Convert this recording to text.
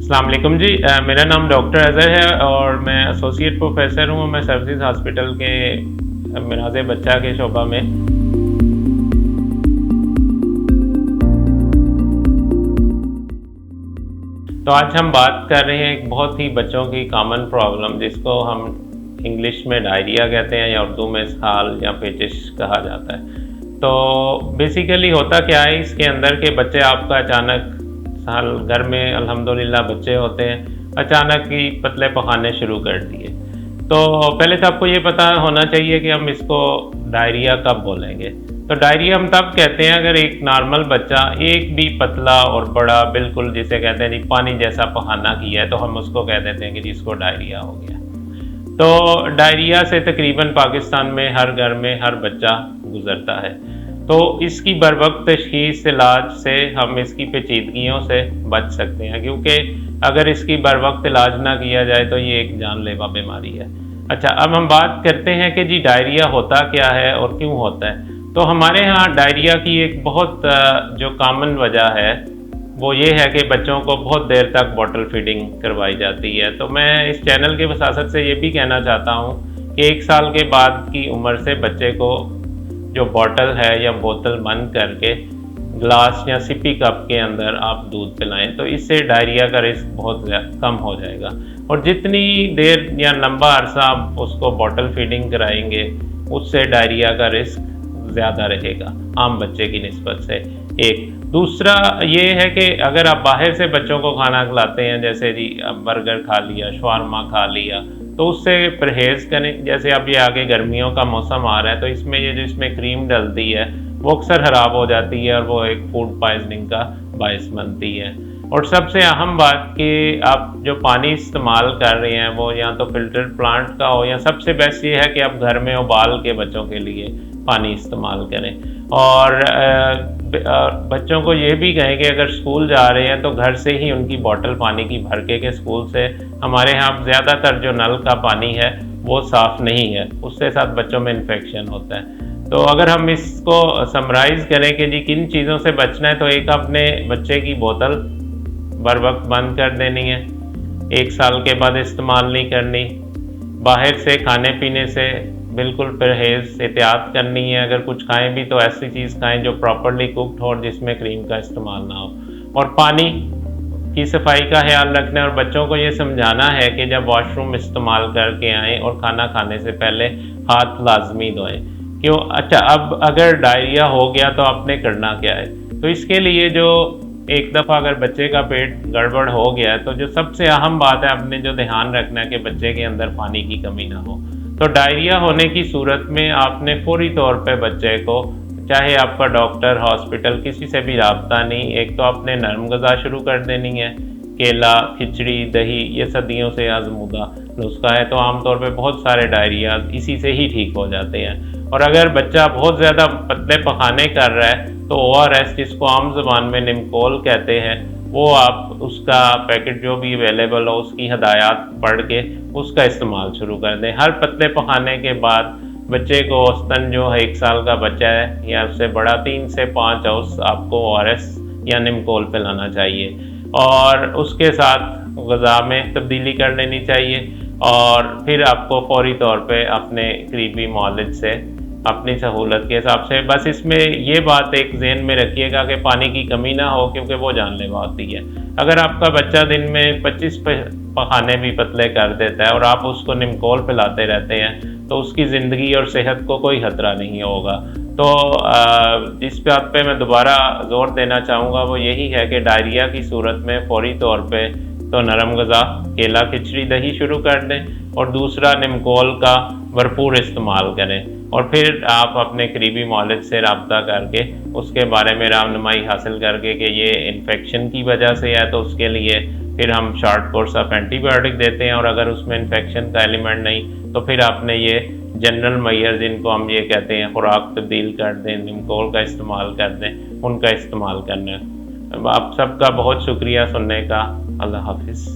अस्सलाम वालेकुम जी। मेरा नाम डॉक्टर अज़हर है और मैं एसोसिएट प्रोफेसर हूँ। मैं सर्विसेज हॉस्पिटल के मिनाज़ बच्चा के शोबा में। तो आज हम बात कर रहे हैं एक बहुत ही बच्चों की कॉमन प्रॉब्लम, जिसको हम इंग्लिश में डायरिया कहते हैं या उर्दू में इसहाल या पेचिश कहा जाता है। तो बेसिकली होता क्या है, इसके अंदर के बच्चे आपका अचानक साल घर में अल्हम्दुलिल्लाह बच्चे होते हैं, अचानक ही पतले पखाने शुरू कर दिए। तो पहले तो आपको ये पता होना चाहिए कि हम इसको डायरिया कब बोलेंगे। तो डायरिया हम तब कहते हैं अगर एक नॉर्मल बच्चा एक भी पतला और बड़ा बिल्कुल जिसे कहते हैं जी पानी जैसा पखाना किया है, तो हम उसको कह देते हैं कि जिसको डायरिया हो गया। तो डायरिया से तकरीबन पाकिस्तान में हर घर में हर बच्चा गुजरता है। तो इसकी बरवक्त तशख़ीस इलाज से हम इसकी पेचीदगियों से बच सकते हैं, क्योंकि अगर इसकी बरवक्त इलाज ना किया जाए तो ये एक जानलेवा बीमारी है। अच्छा, अब हम बात करते हैं कि जी डायरिया होता क्या है और क्यों होता है। तो हमारे यहाँ डायरिया की एक बहुत जो कॉमन वजह है वो ये है कि बच्चों को बहुत देर तक बॉटल फीडिंग करवाई जाती है। तो मैं इस चैनल के वसासत से ये भी कहना चाहता हूँ कि 1 साल के बाद की उम्र से बच्चे को जो बॉटल है या बोतल बंद करके ग्लास या सिपी कप के अंदर आप दूध पिलाएं, तो इससे डायरिया का रिस्क बहुत कम हो जाएगा। और जितनी देर या लंबा अरसा आप उसको बॉटल फीडिंग कराएंगे, उससे डायरिया का रिस्क ज़्यादा रहेगा आम बच्चे की निस्बत से। एक दूसरा ये है कि अगर आप बाहर से बच्चों को खाना खिलाते हैं, जैसे जी बर्गर खा लिया, शवारमा खा लिया, तो उससे परहेज़ करें। जैसे अब ये आगे गर्मियों का मौसम आ रहा है, तो इसमें ये जो इसमें क्रीम डलती है वो अक्सर ख़राब हो जाती है और वो एक फूड पॉइजनिंग का बायस बनती है। और सबसे अहम बात कि आप जो पानी इस्तेमाल कर रहे हैं वो या तो फिल्टर प्लांट का हो, या सबसे बेस्ट ये है कि आप घर में उबाल के बच्चों के लिए पानी इस्तेमाल करें। और बच्चों को ये भी कहें कि अगर स्कूल जा रहे हैं तो घर से ही उनकी बोतल पानी की भर के स्कूल से, हमारे यहाँ ज़्यादातर जो नल का पानी है वो साफ़ नहीं है, उससे साथ बच्चों में इन्फेक्शन होता है। तो अगर हम इसको समराइज़ करें कि जी किन चीज़ों से बचना है, तो एक अपने बच्चे की बोतल बर वक्त बंद कर देनी है, 1 साल के बाद इस्तेमाल नहीं करनी। बाहर से खाने पीने से बिल्कुल परहेज़ एहतियात करनी है। अगर कुछ खाएं भी तो ऐसी चीज़ खाएं जो प्रॉपरली कुक्ड हो और जिसमें क्रीम का इस्तेमाल ना हो। और पानी की सफाई का ख्याल रखना है और बच्चों को ये समझाना है कि जब वॉशरूम इस्तेमाल करके आएँ और खाना खाने से पहले हाथ लाजमी धोएं। क्यों? अच्छा, अब अगर डायरिया हो गया तो आपने करना क्या है? तो इसके लिए जो एक दफ़ा अगर बच्चे का पेट गड़बड़ हो गया है, तो जो सबसे अहम बात है आपने जो ध्यान रखना है कि बच्चे के अंदर पानी की कमी ना हो। तो डायरिया होने की सूरत में आपने फौरी तौर पे बच्चे को, चाहे आपका डॉक्टर, हॉस्पिटल, किसी से भी रब्ता नहीं, एक तो आपने नरम ग़िज़ा शुरू कर देनी है। केला, खिचड़ी, दही, ये सदियों से आज़मूदा नुस्खा है, तो आमतौर पे बहुत सारे डायरिया इसी से ही ठीक हो जाते हैं। और अगर बच्चा बहुत ज़्यादा पतले पखाने कर रहा है तो ORS, जिसको आम ज़बान में निमकोल कहते हैं, वो आप उसका पैकेट जो भी अवेलेबल हो उसकी हदायत पढ़ के उसका इस्तेमाल शुरू कर दें। हर पतले पखाने के बाद बच्चे को औसतन जो है 1 साल का बच्चा है या उससे बड़ा 3 से 5 औस आपको ORS या निमकोल पिलाना चाहिए। और उसके साथ ग़िज़ा में तब्दीली कर लेनी चाहिए। और फिर आपको फौरी तौर पे अपने करीबी मौलिद से अपनी सहूलत के हिसाब से, बस इसमें ये बात एक ज़हन में रखिएगा कि पानी की कमी ना हो, क्योंकि वो जानलेवा होती है। अगर आपका बच्चा दिन में 25 पखाने भी पतले कर देता है और आप उसको निमकोल पिलाते रहते हैं, तो उसकी ज़िंदगी और सेहत को कोई ख़तरा नहीं होगा। तो जिस बात पे मैं दोबारा ज़ोर देना चाहूँगा वो यही है कि डायरिया की सूरत में फौरी तौर पे तो नरम ग़िज़ा, केला, खिचड़ी, दही शुरू कर दें, और दूसरा निमकोल का भरपूर इस्तेमाल करें। और फिर आप अपने करीबी मौलिद से रब्ता करके उसके बारे में रहनुमाई हासिल करके कि ये इन्फेक्शन की वजह से है, तो उसके लिए फिर हम शॉर्ट कोर्स ऑफ एंटीबायोटिक देते हैं। और अगर उसमें इन्फेक्शन का एलिमेंट नहीं, तो फिर आपने ये जनरल मैयर, जिनको हम ये कहते हैं खुराक तब्दील कर दें, निमकोल का इस्तेमाल कर दें, उनका इस्तेमाल करना है। आप सबका बहुत शुक्रिया सुनने का। अल्लाह हाफिज़।